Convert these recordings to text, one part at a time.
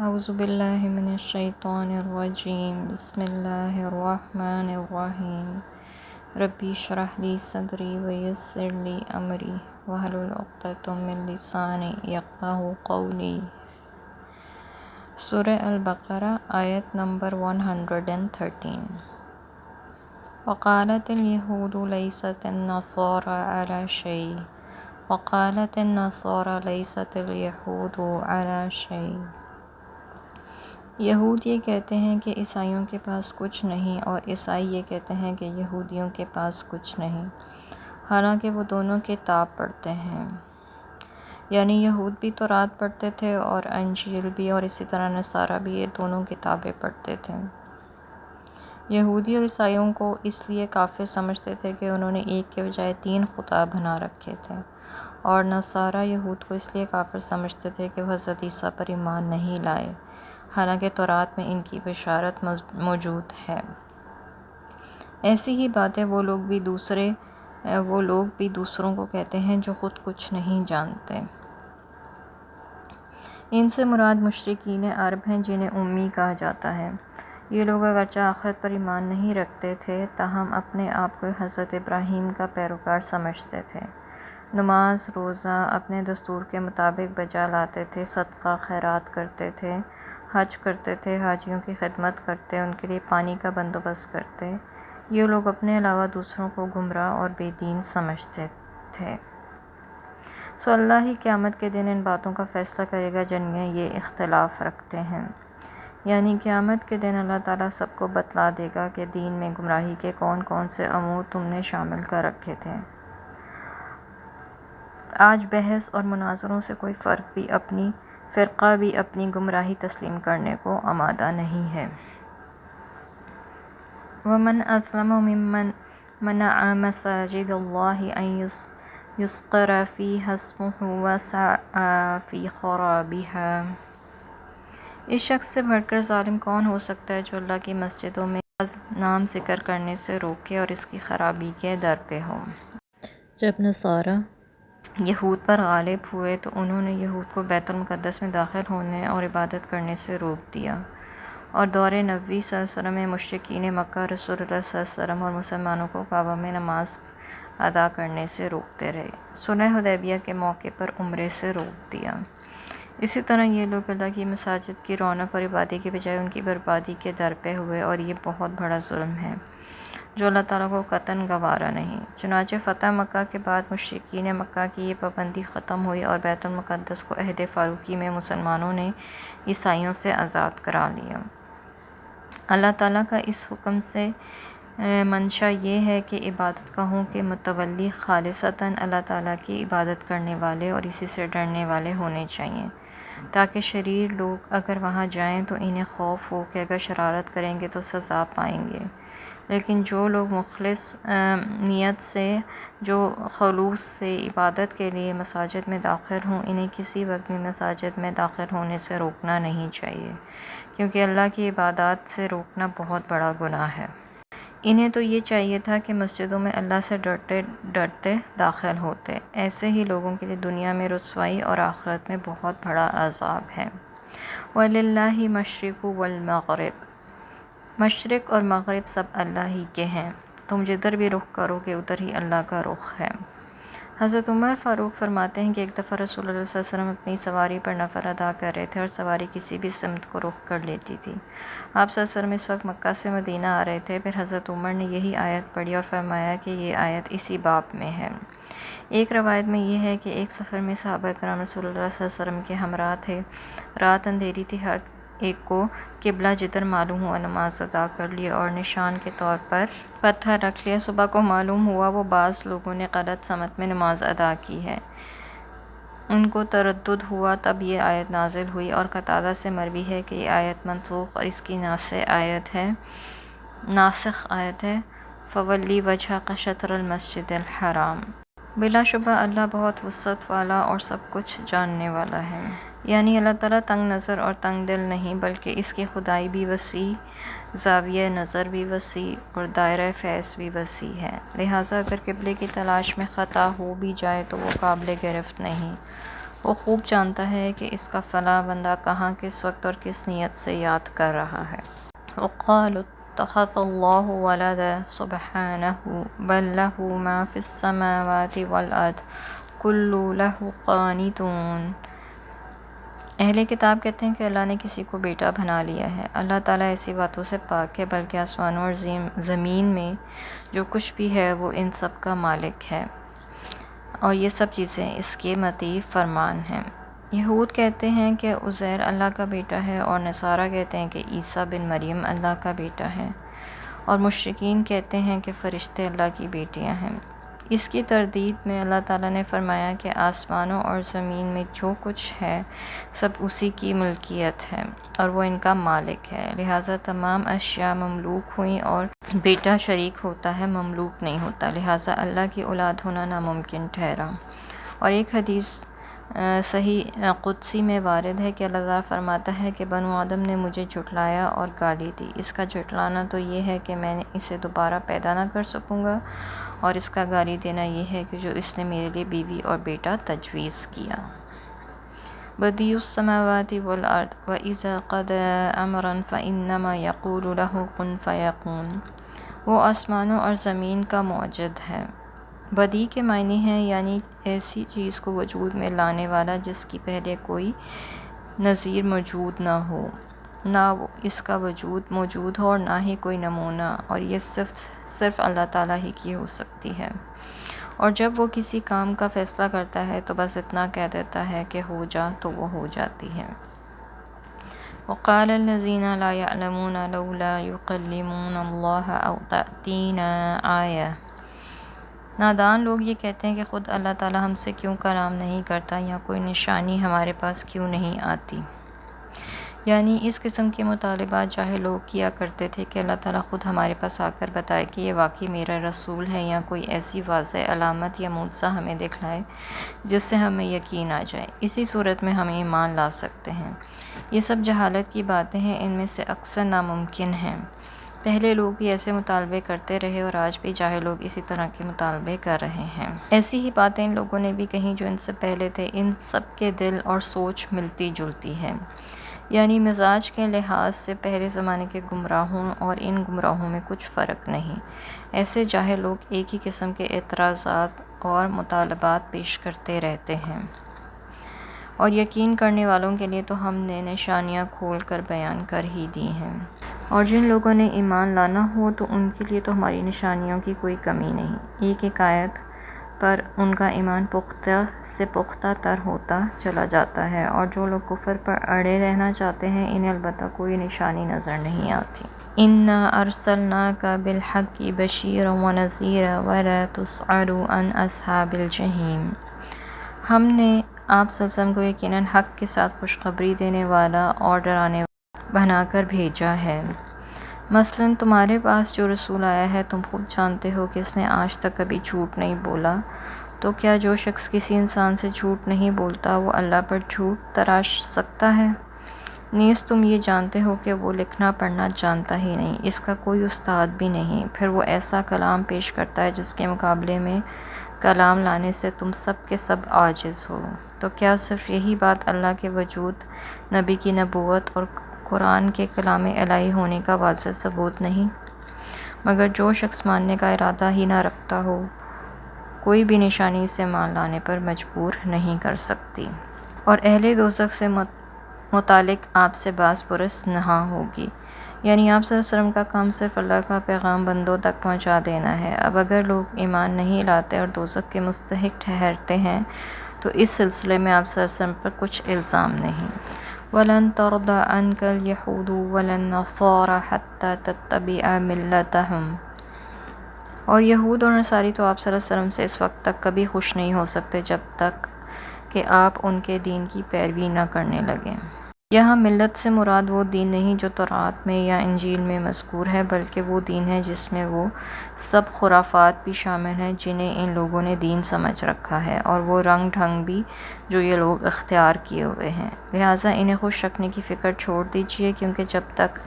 اعوذ باللہ من الشیطان الرجیم بسم اللہ الرحمن الرحیم ربی اشرح لی صدری ویسر لی امری واحلل عقدۃ من لسانی یفقہوا قولی۔ سورہ البقرہ آیت نمبر 113۔ وقالت اليہود لیست النصارى علی شیء وقالت النصارى لیست اليہود علی شیء۔ یہود یہ کہتے ہیں کہ عیسائیوں کے پاس کچھ نہیں، اور عیسائی یہ کہتے ہیں کہ یہودیوں کے پاس کچھ نہیں، حالانکہ وہ دونوں کتاب پڑھتے ہیں۔ یعنی یہود بھی تورات پڑھتے تھے اور انجیل بھی، اور اسی طرح نصارہ بھی، یہ دونوں کتابیں پڑھتے تھے۔ یہودی اور عیسائیوں کو اس لیے کافر سمجھتے تھے کہ انہوں نے ایک کے بجائے 3 خدا بنا رکھے تھے، اور نصارہ یہود کو اس لیے کافر سمجھتے تھے کہ وہ حضرت عیسیٰ پر ایمان نہیں لائے، حالانکہ تورات میں ان کی بشارت موجود ہے۔ ایسی ہی باتیں وہ لوگ بھی دوسروں کو کہتے ہیں جو خود کچھ نہیں جانتے۔ ان سے مراد مشرکین عرب ہیں جنہیں امی کہا جاتا ہے۔ یہ لوگ اگرچہ آخرت پر ایمان نہیں رکھتے تھے، تاہم اپنے آپ کو حضرت ابراہیم کا پیروکار سمجھتے تھے۔ نماز روزہ اپنے دستور کے مطابق بجا لاتے تھے، صدقہ خیرات کرتے تھے، حج کرتے تھے، حاجیوں کی خدمت کرتے، ان کے لیے پانی کا بندوبست کرتے۔ یہ لوگ اپنے علاوہ دوسروں کو گمراہ اور بے دین سمجھتے تھے۔ سو اللہ ہی قیامت کے دن ان باتوں کا فیصلہ کرے گا جن میں یہ اختلاف رکھتے ہیں۔ یعنی قیامت کے دن اللہ تعالیٰ سب کو بتلا دے گا کہ دین میں گمراہی کے کون کون سے امور تم نے شامل کر رکھے تھے۔ آج بحث اور مناظروں سے کوئی فرقہ بھی اپنی گمراہی تسلیم کرنے کو آمادہ نہیں ہے۔ وَمَنْ أَظْلَمُ مِمَّنْ مَنَعَ مَسَاجِدَ اللَّهِ أَنْ يُذْكَرَ فِيهَا اسْمُهُ وَسَعَىٰ فِي خَرَابِهَا۔ اس شخص سے بڑھ کر ظالم کون ہو سکتا ہے جو اللہ کی مسجدوں میں نام ذکر کرنے سے روکے اور اس کی خرابی کے در پہ ہو۔ جب نصارہ یہود پر غالب ہوئے تو انہوں نے یہود کو بیت المقدس میں داخل ہونے اور عبادت کرنے سے روک دیا، اور دور نبوی صلی اللہ علیہ وسلم میں مشرکین مکہ رسول اللہ صلی اللہ علیہ وسلم اور مسلمانوں کو کعبہ میں نماز ادا کرنے سے روکتے رہے۔ صلح حدیبیہ کے موقع پر عمرے سے روک دیا۔ اسی طرح یہ لوگ اللہ کی مساجد کی رونق اور عبادت کے بجائے ان کی بربادی کے در پہ ہوئے، اور یہ بہت بڑا ظلم ہے جو اللہ تعالیٰ کو قطعاً گوارا نہیں۔ چنانچہ فتح مکہ کے بعد مشرکین مکہ کی یہ پابندی ختم ہوئی، اور بیت المقدس کو عہد فاروقی میں مسلمانوں نے عیسائیوں سے آزاد کرا لیا۔ اللہ تعالیٰ کا اس حکم سے منشا یہ ہے کہ عبادت گاہوں کے متولی خالصتاً اللہ تعالیٰ کی عبادت کرنے والے اور اسی سے ڈرنے والے ہونے چاہئیں، تاکہ شریر لوگ اگر وہاں جائیں تو انہیں خوف ہو کہ اگر شرارت کریں گے تو سزا پائیں گے۔ لیکن جو لوگ مخلص نیت سے، جو خلوص سے عبادت کے لیے مساجد میں داخل ہوں، انہیں کسی وقت بھی مساجد میں داخل ہونے سے روکنا نہیں چاہیے، کیونکہ اللہ کی عبادات سے روکنا بہت بڑا گناہ ہے۔ انہیں تو یہ چاہیے تھا کہ مسجدوں میں اللہ سے ڈرتے ڈرتے داخل ہوتے۔ ایسے ہی لوگوں کے لیے دنیا میں رسوائی اور آخرت میں بہت بڑا عذاب ہے۔ وَلِلَّهِ الْمَشْرِقُ وَالْمَغْرِبُ۔ مشرق اور مغرب سب اللہ ہی کے ہیں، تم جدھر بھی رخ کرو گے ادھر ہی اللہ کا رخ ہے۔ حضرت عمر فاروق فرماتے ہیں کہ ایک دفعہ رسول اللہ صلی اللہ علیہ وسلم اپنی سواری پر نفل ادا کر رہے تھے، اور سواری کسی بھی سمت کو رخ کر لیتی تھی۔ آپ صلی اللہ علیہ وسلم اس وقت مکہ سے مدینہ آ رہے تھے، پھر حضرت عمر نے یہی آیت پڑھی اور فرمایا کہ یہ آیت اسی باب میں ہے۔ ایک روایت میں یہ ہے کہ ایک سفر میں صحابہ کرام رسول اللہ صلی اللہ علیہ وسلم کے ہمراہ تھے، رات اندھیری تھی، ہر ایک کو قبلہ جدھر معلوم ہوا نماز ادا کر لی اور نشان کے طور پر پتھر رکھ لیا۔ صبح کو معلوم ہوا وہ بعض لوگوں نے غلط سمت میں نماز ادا کی ہے، ان کو تردد ہوا، تب یہ آیت نازل ہوئی، اور قتادہ سے مروی ہے کہ یہ آیت منسوخ اور اس کی ناسخ آیت ہے فَوَلِّ وَجْهَكَ شَطْرَ الْمَسْجِدِ الْحَرَامِ۔ بلا شبہ اللہ بہت وسعت والا اور سب کچھ جاننے والا ہے۔ یعنی اللہ تعالیٰ تنگ نظر اور تنگ دل نہیں، بلکہ اس کی خدائی بھی وسیع، زاویہ نظر بھی وسیع، اور دائرہ فیض بھی وسیع ہے۔ لہٰذا اگر قبلے کی تلاش میں خطا ہو بھی جائے تو وہ قابل گرفت نہیں، وہ خوب جانتا ہے کہ اس کا فلاں بندہ کہاں، کس وقت اور کس نیت سے یاد کر رہا ہے۔ وقالوا اتخذ اللہ ولدا سبحانہ بل لہ ما فی السماوات والارض کل لہ قانتون۔ اہل کتاب کہتے ہیں کہ اللہ نے کسی کو بیٹا بنا لیا ہے۔ اللہ تعالیٰ ایسی باتوں سے پاک ہے، بلکہ آسمانوں اور زمین میں جو کچھ بھی ہے وہ ان سب کا مالک ہے، اور یہ سب چیزیں اس کے مطیع فرمان ہیں۔ یہود کہتے ہیں کہ عزیر اللہ کا بیٹا ہے، اور نصارہ کہتے ہیں کہ عیسیٰ بن مریم اللہ کا بیٹا ہے، اور مشرکین کہتے ہیں کہ فرشتے اللہ کی بیٹیاں ہیں۔ اس کی تردید میں اللہ تعالیٰ نے فرمایا کہ آسمانوں اور زمین میں جو کچھ ہے سب اسی کی ملکیت ہے، اور وہ ان کا مالک ہے، لہٰذا تمام اشیاء مملوک ہوئیں، اور بیٹا شریک ہوتا ہے مملوک نہیں ہوتا، لہٰذا اللہ کی اولاد ہونا ناممکن ٹھہرا۔ اور ایک حدیث صحیح قدسی میں وارد ہے کہ اللہ تعالیٰ فرماتا ہے کہ بنو آدم نے مجھے جھٹلایا اور گالی دی، اس کا جھٹلانا تو یہ ہے کہ میں اسے دوبارہ پیدا نہ کر سکوں گا، اور اس کا گالی دینا یہ ہے کہ جو اس نے میرے لیے بیوی اور بیٹا تجویز کیا۔ بدیع السماوات والارض واذا قضى امرا فانما يقول له كن فيكون۔ وہ آسمانوں اور زمین کا موجد ہے۔ بدیع کے معنی ہیں یعنی ایسی چیز کو وجود میں لانے والا جس کی پہلے کوئی نظیر موجود نہ ہو، نہ اس کا وجود موجود ہو اور نہ ہی کوئی نمونہ، اور یہ صرف اللہ تعالیٰ ہی کی ہو سکتی ہے۔ اور جب وہ کسی کام کا فیصلہ کرتا ہے تو بس اتنا کہہ دیتا ہے کہ ہو جا، تو وہ ہو جاتی ہے۔ وقال الذين لا يعلمون لولا يكلمنا الله او تأتينا آية۔ نادان لوگ یہ کہتے ہیں کہ خود اللہ تعالیٰ ہم سے کیوں کلام نہیں کرتا، یا کوئی نشانی ہمارے پاس کیوں نہیں آتی۔ یعنی اس قسم کے مطالبات جاہل لوگ کیا کرتے تھے کہ اللہ تعالیٰ خود ہمارے پاس آ کر بتائے کہ یہ واقعی میرا رسول ہے، یا کوئی ایسی واضح علامت یا معجزہ ہمیں دکھلائے جس سے ہمیں یقین آ جائے، اسی صورت میں ہم ایمان لا سکتے ہیں۔ یہ سب جہالت کی باتیں ہیں، ان میں سے اکثر ناممکن ہیں۔ پہلے لوگ بھی ایسے مطالبے کرتے رہے، اور آج بھی جاہل لوگ اسی طرح کے مطالبے کر رہے ہیں۔ ایسی ہی باتیں ان لوگوں نے بھی کہیں جو ان سے پہلے تھے۔ ان سب کے دل اور سوچ ملتی جلتی ہے، یعنی مزاج کے لحاظ سے پہلے زمانے کے گمراہوں اور ان گمراہوں میں کچھ فرق نہیں۔ ایسے جاہل لوگ ایک ہی قسم کے اعتراضات اور مطالبات پیش کرتے رہتے ہیں، اور یقین کرنے والوں کے لیے تو ہم نے نشانیاں کھول کر بیان کر ہی دی ہیں، اور جن لوگوں نے ایمان لانا ہو تو ان کے لیے تو ہماری نشانیوں کی کوئی کمی نہیں۔ ایک ایک آیت پر ان کا ایمان پختہ سے پختہ تر ہوتا چلا جاتا ہے، اور جو لوگ کفر پر اڑے رہنا چاہتے ہیں انہیں البتہ کوئی نشانی نظر نہیں آتی۔ اِنَّا أَرْسَلْنَاكَ بِالْحَقِّ بَشِيرًا وَنَذِيرًا وَلَا تُسْأَلُ عَنْ أَصْحَابِ الْجَحِيمِ۔ ہم نے آپ صلی اللہ علیہ وسلم کو یقیناً حق کے ساتھ خوشخبری دینے والا اور ڈرانے والا بنا کر بھیجا ہے۔ مثلاً تمہارے پاس جو رسول آیا ہے تم خود جانتے ہو کہ اس نے آج تک کبھی جھوٹ نہیں بولا، تو کیا جو شخص کسی انسان سے جھوٹ نہیں بولتا وہ اللہ پر جھوٹ تراش سکتا ہے؟ نیز تم یہ جانتے ہو کہ وہ لکھنا پڑھنا جانتا ہی نہیں، اس کا کوئی استاد بھی نہیں، پھر وہ ایسا کلام پیش کرتا ہے جس کے مقابلے میں کلام لانے سے تم سب کے سب عاجز ہو۔ تو کیا صرف یہی بات اللہ کے وجود، نبی کی نبوت اور قرآن کے کلام الہی ہونے کا واضح ثبوت نہیں؟ مگر جو شخص ماننے کا ارادہ ہی نہ رکھتا ہو، کوئی بھی نشانی سے مان لانے پر مجبور نہیں کر سکتی۔ اور اہل دوزخ سے متعلق آپ سے باز پرس نہ ہوگی، یعنی آپ صلی اللہ علیہ وسلم کا کام صرف اللہ کا پیغام بندوں تک پہنچا دینا ہے۔ اب اگر لوگ ایمان نہیں لاتے اور دوزخ کے مستحق ٹھہرتے ہیں تو اس سلسلے میں آپ صلی اللہ علیہ وسلم پر کچھ الزام نہیں۔ وَلَن تَرْضَىٰ عَنْكَ الْيَهُودُ وَلَا النَّصَارَىٰ حَتَّىٰ تَتَّبِعَ مِلَّتَهُمْ۔ اور یہود اور نصاری تو آپ صلی اللہ علیہ وسلم سے اس وقت تک کبھی خوش نہیں ہو سکتے جب تک کہ آپ ان کے دین کی پیروی نہ کرنے لگیں۔ یہاں ملت سے مراد وہ دین نہیں جو تورات میں یا انجیل میں مذکور ہے، بلکہ وہ دین ہے جس میں وہ سب خرافات بھی شامل ہیں جنہیں ان لوگوں نے دین سمجھ رکھا ہے، اور وہ رنگ ڈھنگ بھی جو یہ لوگ اختیار کیے ہوئے ہیں۔ لہٰذا انہیں خوش رکھنے کی فکر چھوڑ دیجیے، کیونکہ جب تک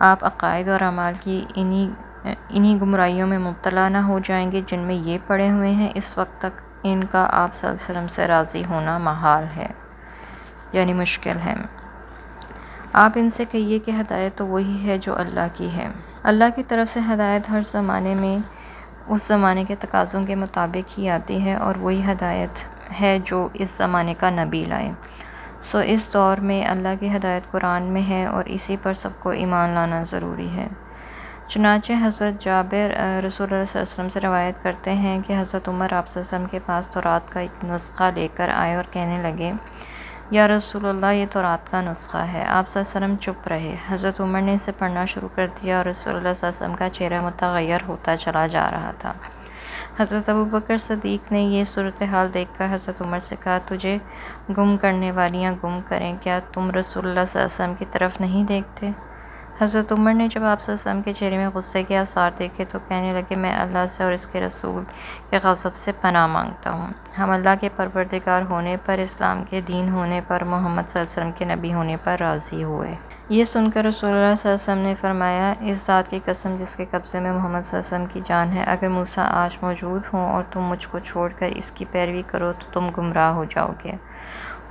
آپ عقائد اور اعمال کی انہی گمراہیوں میں مبتلا نہ ہو جائیں گے جن میں یہ پڑے ہوئے ہیں، اس وقت تک ان کا آپ صلی اللہ علیہ وسلم سے راضی ہونا محال ہے، یعنی مشکل ہے۔ آپ ان سے کہیے کہ ہدایت تو وہی ہے جو اللہ کی ہے۔ اللہ کی طرف سے ہدایت ہر زمانے میں اس زمانے کے تقاضوں کے مطابق ہی آتی ہے، اور وہی ہدایت ہے جو اس زمانے کا نبی لائے۔ اس دور میں اللہ کی ہدایت قرآن میں ہے، اور اسی پر سب کو ایمان لانا ضروری ہے۔ چنانچہ حضرت جابر رسول اللہ صلی اللہ علیہ وسلم سے روایت کرتے ہیں کہ حضرت عمر آپ صلی اللہ علیہ وسلم کے پاس تورات کا ایک نسخہ لے کر آئے اور کہنے لگے، یا رسول اللہ، یہ تورات کا نسخہ ہے۔ آپ صلی اللہ علیہ وسلم چپ رہے۔ حضرت عمر نے اسے پڑھنا شروع کر دیا، اور رسول اللہ صلی اللہ علیہ وسلم کا چہرہ متغیر ہوتا چلا جا رہا تھا۔ حضرت ابوبکر صدیق نے یہ صورتحال دیکھ کر حضرت عمر سے کہا، تجھے گم کرنے والیاں گم کریں، کیا تم رسول اللہ صلی اللہ علیہ وسلم کی طرف نہیں دیکھتے؟ حضرت عمر نے جب آپ صلی اللہ علیہ وسلم کے چہرے میں غصے کے آثار دیکھے تو کہنے لگے، میں اللہ سے اور اس کے رسول کے غضب سے پناہ مانگتا ہوں۔ ہم اللہ کے پروردگار ہونے پر، اسلام کے دین ہونے پر، محمد صلی اللہ علیہ وسلم کے نبی ہونے پر راضی ہوئے۔ یہ سن کر رسول اللہ صلی اللہ علیہ وسلم نے فرمایا، اس ذات کی قسم جس کے قبضے میں محمد صلی اللہ علیہ وسلم کی جان ہے، اگر موسیٰ آج موجود ہوں اور تم مجھ کو چھوڑ کر اس کی پیروی کرو تو تم گمراہ ہو جاؤ گے،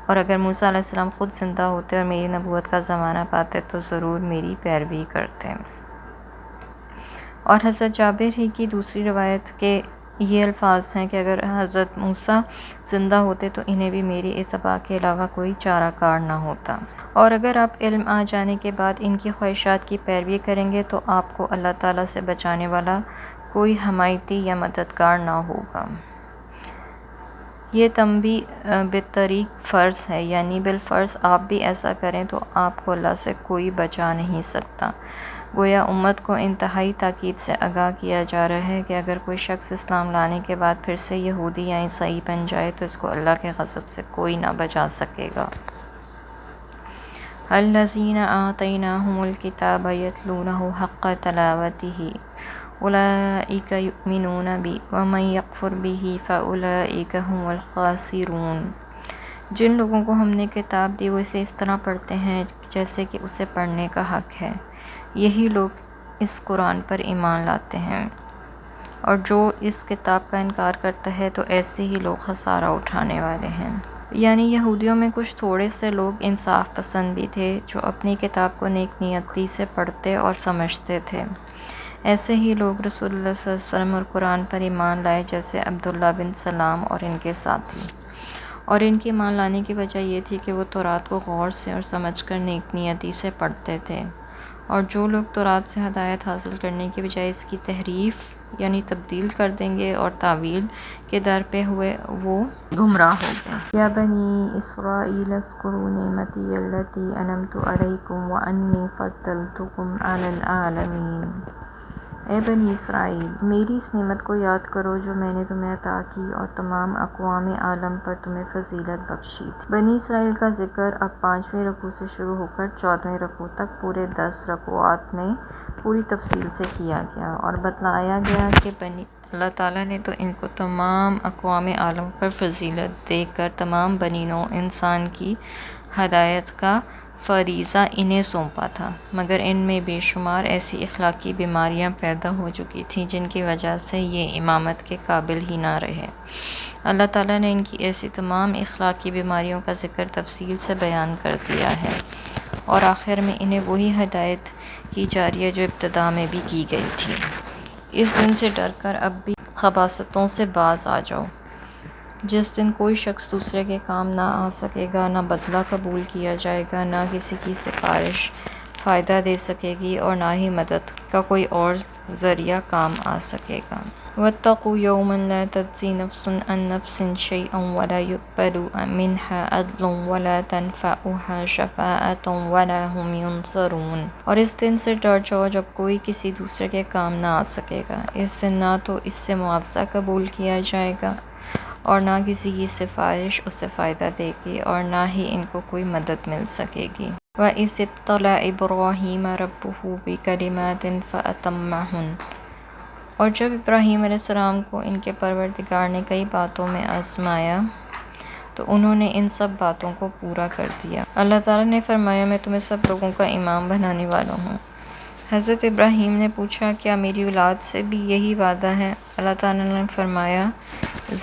اور اگر موسیٰ علیہ السلام خود زندہ ہوتے اور میری نبوت کا زمانہ پاتے تو ضرور میری پیروی کرتے۔ اور حضرت جابر ہی کی دوسری روایت کے یہ الفاظ ہیں کہ اگر حضرت موسیٰ زندہ ہوتے تو انہیں بھی میری اتباع کے علاوہ کوئی چارہ کار نہ ہوتا، اور اگر آپ علم آ جانے کے بعد ان کی خواہشات کی پیروی کریں گے تو آپ کو اللہ تعالیٰ سے بچانے والا کوئی حمایتی یا مددگار نہ ہوگا۔ یہ تنبیہ بالطریق فرض ہے، یعنی بالفرض آپ بھی ایسا کریں تو آپ کو اللہ سے کوئی بچا نہیں سکتا۔ گویا امت کو انتہائی تاکید سے آگاہ کیا جا رہا ہے کہ اگر کوئی شخص اسلام لانے کے بعد پھر سے یہودی یا عیسائی بن جائے تو اس کو اللہ کے غضب سے کوئی نہ بچا سکے گا۔ الذین آتیناہم الکتاب یتلونہ حق تلاوتہ اولئک یؤمنون بہ ومن یکفر بہ فاولئک ھم الخاسرون۔ جن لوگوں کو ہم نے کتاب دی وہ اسے اس طرح پڑھتے ہیں جیسے کہ اسے پڑھنے کا حق ہے، یہی لوگ اس قرآن پر ایمان لاتے ہیں، اور جو اس کتاب کا انکار کرتا ہے تو ایسے ہی لوگ خسارہ اٹھانے والے ہیں۔ یعنی یہودیوں میں کچھ تھوڑے سے لوگ انصاف پسند بھی تھے جو اپنی کتاب کو نیک نیتی سے پڑھتے اور سمجھتے تھے۔ ایسے ہی لوگ رسول اللہ صلی اللہ علیہ وسلم اور قرآن پر ایمان لائے، جیسے عبداللہ بن سلام اور ان کے ساتھی، اور ان کے ایمان لانے کی وجہ یہ تھی کہ وہ تورات کو غور سے اور سمجھ کر نیک نیتی سے پڑھتے تھے، اور جو لوگ تورات سے ہدایت حاصل کرنے کی بجائے اس کی تحریف یعنی تبدیل کر دیں گے اور تعویل کے در پہ ہوئے وہ گمراہ ہو گئے۔ یا بنی اسرائیل اذکروا نعمتی التی انعمت علیکم وانی فضلتکم علی العالمین۔ اے بنی اسرائیل، میری اس نعمت کو یاد کرو جو میں نے تمہیں عطا کی اور تمام اقوام عالم پر تمہیں فضیلت بخشی تھی۔ بنی اسرائیل کا ذکر اب 5ویں رکوع سے شروع ہو کر 14ویں رکوع تک پورے 10 رکوعات میں پوری تفصیل سے کیا گیا، اور بتلایا گیا کہ اللہ تعالیٰ نے تو ان کو تمام اقوام عالم پر فضیلت دے کر تمام بنی نوع انسان کی ہدایت کا فریضہ انہیں سونپا تھا، مگر ان میں بے شمار ایسی اخلاقی بیماریاں پیدا ہو چکی تھیں جن کی وجہ سے یہ امامت کے قابل ہی نہ رہے۔ اللہ تعالیٰ نے ان کی ایسی تمام اخلاقی بیماریوں کا ذکر تفصیل سے بیان کر دیا ہے، اور آخر میں انہیں وہی ہدایت کی جا رہی ہے جو ابتدا میں بھی کی گئی تھی۔ اس دن سے ڈر کر اب بھی خباثتوں سے باز آ جاؤ، جس دن کوئی شخص دوسرے کے کام نہ آ سکے گا، نہ بدلہ قبول کیا جائے گا، نہ کسی کی سفارش فائدہ دے سکے گی، اور نہ ہی مدد کا کوئی اور ذریعہ کام آ سکے گا۔ واتقوا یوما لا تجزی نفس عن نفس شیئا ولا یقبل منها عدل ولا تنفعها شفاعة ولا هم ینصرون۔ اور اس دن سے ڈر جاؤ جب کوئی کسی دوسرے کے کام نہ آ سکے گا۔ اس دن نہ تو اس سے معاوضہ قبول کیا جائے گا اور نہ کسی کی سفارش اسے فائدہ دے گی، اور نہ ہی ان کو کوئی مدد مل سکے گی۔ وَإِذِ ابْتَلَىٰ إِبْرَاهِيمَ رَبُّهُ بِكَلِمَاتٍ فَأَتَمَّهُنَّ۔ اور جب ابراہیم علیہ السلام کو ان کے پروردگار نے کئی باتوں میں آزمایا تو انہوں نے ان سب باتوں کو پورا کر دیا۔ اللہ تعالیٰ نے فرمایا، میں تمہیں سب لوگوں کا امام بنانے والا ہوں۔ حضرت ابراہیم نے پوچھا کیا میری اولاد سے بھی یہی وعدہ ہے؟ اللہ تعالیٰ نے فرمایا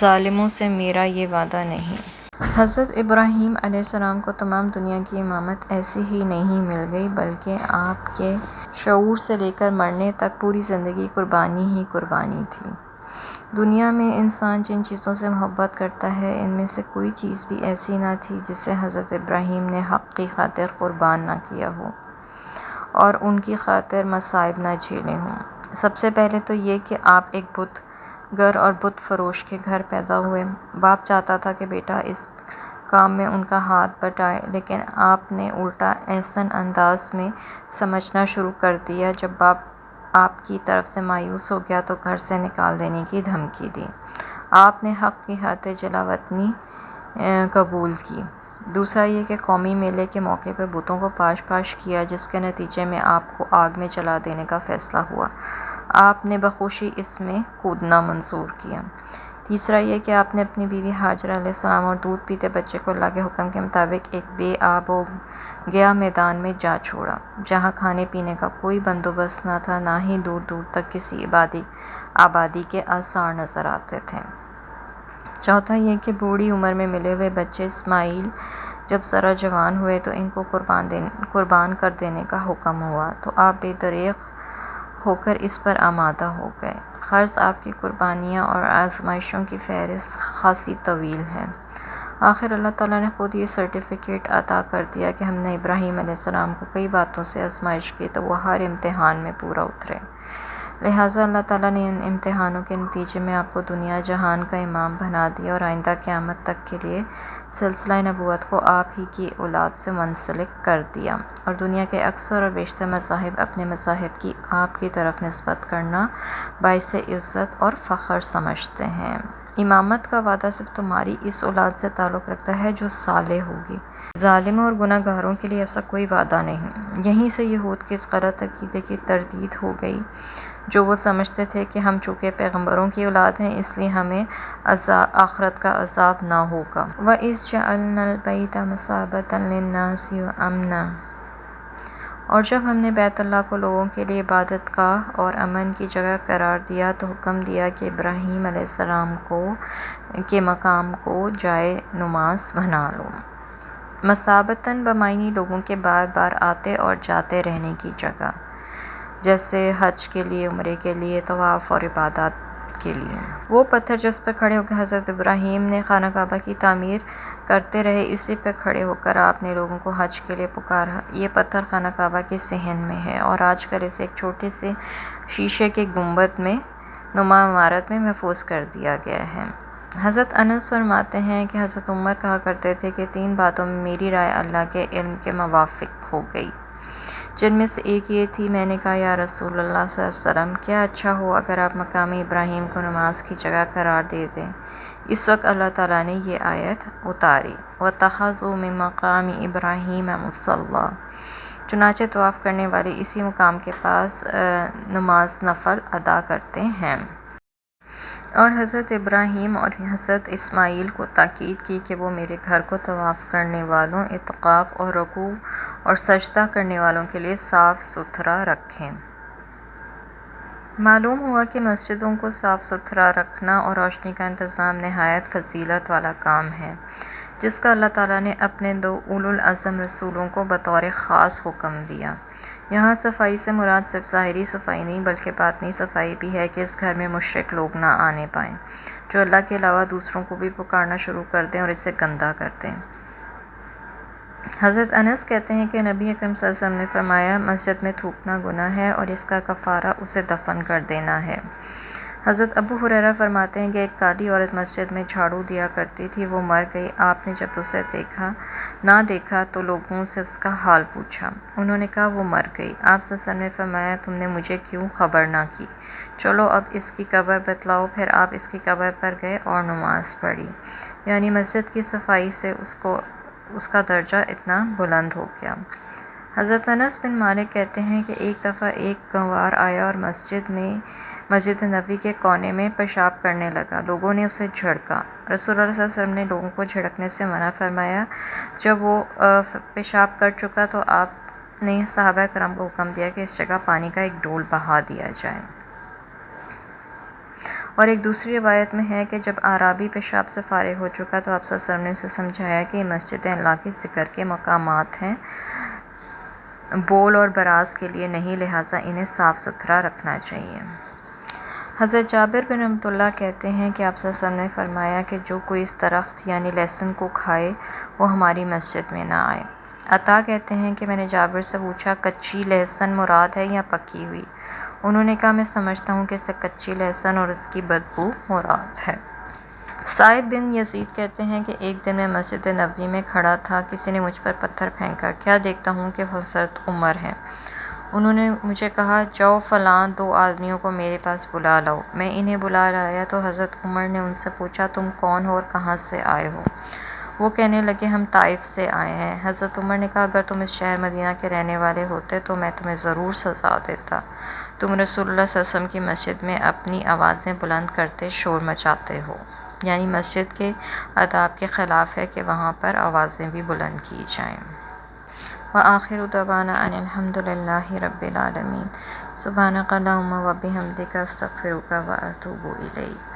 ظالموں سے میرا یہ وعدہ نہیں۔ حضرت ابراہیم علیہ السلام کو تمام دنیا کی امامت ایسے ہی نہیں مل گئی بلکہ آپ کے شعور سے لے کر مرنے تک پوری زندگی قربانی ہی قربانی تھی۔ دنیا میں انسان جن چیزوں سے محبت کرتا ہے ان میں سے کوئی چیز بھی ایسی نہ تھی جسے حضرت ابراہیم نے حق کی خاطر قربان نہ کیا ہو اور ان کی خاطر مصائب نہ جھیلے ہوں۔ سب سے پہلے تو یہ کہ آپ ایک بت گر اور بت فروش کے گھر پیدا ہوئے۔ باپ چاہتا تھا کہ بیٹا اس کام میں ان کا ہاتھ بٹائے لیکن آپ نے الٹا احسن انداز میں سمجھنا شروع کر دیا۔ جب باپ آپ کی طرف سے مایوس ہو گیا تو گھر سے نکال دینے کی دھمکی دی۔ آپ نے حق کی خاطر جلا وطنی قبول کی۔ دوسرا یہ کہ قومی میلے کے موقع پہ بتوں کو پاش کیا جس کے نتیجے میں آپ کو آگ میں جلا دینے کا فیصلہ ہوا۔ آپ نے بخوشی اس میں کودنا منظور کیا۔ تیسرا یہ کہ آپ نے اپنی بیوی ہاجرہ علیہ السلام اور دودھ پیتے بچے کو اللہ کے حکم کے مطابق ایک بے آب و گیا میدان میں جا چھوڑا جہاں کھانے پینے کا کوئی بندوبست نہ تھا، نہ ہی دور دور تک کسی آبادی کے آثار نظر آتے تھے۔ چوتھا یہ کہ بوڑھی عمر میں ملے ہوئے بچے اسماعیل جب ذرا جوان ہوئے تو ان کو قربان کر دینے کا حکم ہوا تو آپ بے دریغ ہو کر اس پر آمادہ ہو گئے۔ غرض آپ کی قربانیاں اور آزمائشوں کی فہرست خاصی طویل ہے۔ آخر اللہ تعالیٰ نے خود یہ سرٹیفکیٹ عطا کر دیا کہ ہم نے ابراہیم علیہ السلام کو کئی باتوں سے آزمائش کی تو وہ ہر امتحان میں پورا اترے۔ لہٰذا اللہ تعالیٰ نے ان امتحانوں کے نتیجے میں آپ کو دنیا جہان کا امام بنا دیا اور آئندہ قیامت تک کے لیے سلسلہ نبوت کو آپ ہی کی اولاد سے منسلک کر دیا اور دنیا کے اکثر اور بیشتر مذاہب اپنے مذاہب کی آپ کی طرف نسبت کرنا باعث عزت اور فخر سمجھتے ہیں۔ امامت کا وعدہ صرف تمہاری اس اولاد سے تعلق رکھتا ہے جو صالح ہوگی۔ ظالموں اور گناہ گاروں کے لیے ایسا کوئی وعدہ نہیں۔ یہیں سے یہود کے اس غلط عقیدے کی تردید ہو گئی جو وہ سمجھتے تھے کہ ہم چونکہ پیغمبروں کی اولاد ہیں اس لیے ہمیں آخرت کا عذاب نہ ہوگا۔ وَإِذْ جَعَلْنَا الْبَيْتَ مَثَابَةً لِلنَّاسِ وَأَمْنًا، اور جب ہم نے بیت اللہ کو لوگوں کے لیے عبادت گاہ اور امن کی جگہ قرار دیا تو حکم دیا کہ ابراہیم علیہ السلام کے مقام کو جائے نماز بنا لو۔ مثابتاً بمعنی لوگوں کے بار بار آتے اور جاتے رہنے کی جگہ، جیسے حج کے لیے، عمرے کے لیے، طواف اور عبادات کے لیے۔ وہ پتھر جس پر کھڑے ہو کر حضرت ابراہیم نے خانہ کعبہ کی تعمیر کرتے رہے اسی پر کھڑے ہو کر آپ نے لوگوں کو حج کے لیے پکارا۔ یہ پتھر خانہ کعبہ کے صحن میں ہے اور آج کل اسے ایک چھوٹے سے شیشے کے گنبد میں نما عمارت میں محفوظ کر دیا گیا ہے۔ حضرت انس فرماتے ہیں کہ حضرت عمر کہا کرتے تھے کہ 3 باتوں میں میری رائے اللہ کے علم کے موافق ہو گئی، جن میں سے ایک یہ تھی، میں نے کہا یا رسول اللہ صلی اللہ علیہ وسلم کیا اچھا ہو اگر آپ مقام ابراہیم کو نماز کی جگہ قرار دے دیں۔ اس وقت اللہ تعالیٰ نے یہ آیت اتاری، وَاتَّخَذُوا مِن مَّقَامِ إِبْرَاهِيمَ مُصَلًّى، چنانچہ طواف کرنے والے اسی مقام کے پاس نماز نفل ادا کرتے ہیں۔ اور حضرت ابراہیم اور حضرت اسماعیل کو تاکید کی کہ وہ میرے گھر کو طواف کرنے والوں، اعتکاف اور رکوع اور سجدہ کرنے والوں کے لیے صاف ستھرا رکھیں۔ معلوم ہوا کہ مسجدوں کو صاف ستھرا رکھنا اور روشنی کا انتظام نہایت فضیلت والا کام ہے جس کا اللہ تعالیٰ نے اپنے 2 اولو العزم رسولوں کو بطور خاص حکم دیا۔ یہاں صفائی سے مراد صرف ظاہری صفائی نہیں بلکہ باطنی صفائی بھی ہے کہ اس گھر میں مشرک لوگ نہ آنے پائیں جو اللہ کے علاوہ دوسروں کو بھی پکارنا شروع کر دیں اور اسے گندہ کر دیں۔ حضرت انس کہتے ہیں کہ نبی اکرم صلی اللہ علیہ وسلم نے فرمایا، مسجد میں تھوکنا گناہ ہے اور اس کا کفارہ اسے دفن کر دینا ہے۔ حضرت ابو ہریرہ فرماتے ہیں کہ ایک کالی عورت مسجد میں جھاڑو دیا کرتی تھی، وہ مر گئی۔ آپ نے جب اسے نہ دیکھا تو لوگوں سے اس کا حال پوچھا، انہوں نے کہا وہ مر گئی۔ آپ صلی اللہ علیہ وسلم نے فرمایا، تم نے مجھے کیوں خبر نہ کی؟ چلو اب اس کی قبر بتلاؤ۔ پھر آپ اس کی قبر پر گئے اور نماز پڑھی، یعنی مسجد کی صفائی سے اس کا درجہ اتنا بلند ہو گیا۔ حضرت انس بن مالک کہتے ہیں کہ ایک دفعہ ایک گنوار آیا اور مسجد نبوی کے کونے میں پیشاب کرنے لگا۔ لوگوں نے اسے جھڑکا۔ رسول اللہ صلی اللہ علیہ وسلم نے لوگوں کو جھڑکنے سے منع فرمایا۔ جب وہ پیشاب کر چکا تو آپ نے صحابہ کرام کو حکم دیا کہ اس جگہ پانی کا ایک ڈول بہا دیا جائے۔ اور ایک دوسری روایت میں ہے کہ جب اعرابی پیشاب سے فارغ ہو چکا تو آپ صلی اللہ علیہ وسلم نے اسے سمجھایا کہ یہ مسجد اللہ کے ذکر کے مقامات ہیں، بول اور براز کے لیے نہیں، لہٰذا انہیں صاف ستھرا رکھنا چاہیے۔ حضرت جابر بن رحمۃ اللہ کہتے ہیں کہ آپ صلی اللہ علیہ وسلم نے فرمایا کہ جو کوئی اس درخت یعنی لہسن کو کھائے وہ ہماری مسجد میں نہ آئے۔ عطا کہتے ہیں کہ میں نے جابر سے پوچھا کچی لہسن مراد ہے یا پکی ہوئی؟ انہوں نے کہا میں سمجھتا ہوں کہ اس سے کچی لہسن اور اس کی بدبو مراد ہے۔ صائب بن یزید کہتے ہیں کہ ایک دن میں مسجد نبوی میں کھڑا تھا، کسی نے مجھ پر پتھر پھینکا، کیا دیکھتا ہوں کہ حضرت عمر ہیں۔ انہوں نے مجھے کہا جاؤ فلاں 2 آدمیوں کو میرے پاس بلا لاؤ۔ میں انہیں بلا لایا تو حضرت عمر نے ان سے پوچھا تم کون ہو اور کہاں سے آئے ہو؟ وہ کہنے لگے ہم طائف سے آئے ہیں۔ حضرت عمر نے کہا اگر تم اس شہر مدینہ کے رہنے والے ہوتے تو میں تمہیں ضرور سزا دیتا، تم رسول اللہ صلی اللہ علیہ وسلم کی مسجد میں اپنی آوازیں بلند کرتے شور مچاتے ہو، یعنی مسجد کے آداب کے خلاف ہے کہ وہاں پر آوازیں بھی بلند کی جائیں۔ وآخر دعوانا ان الحمد للہ رب العالمین۔ سبحانک اللہم وبحمدک استغفرک واتوب الیک۔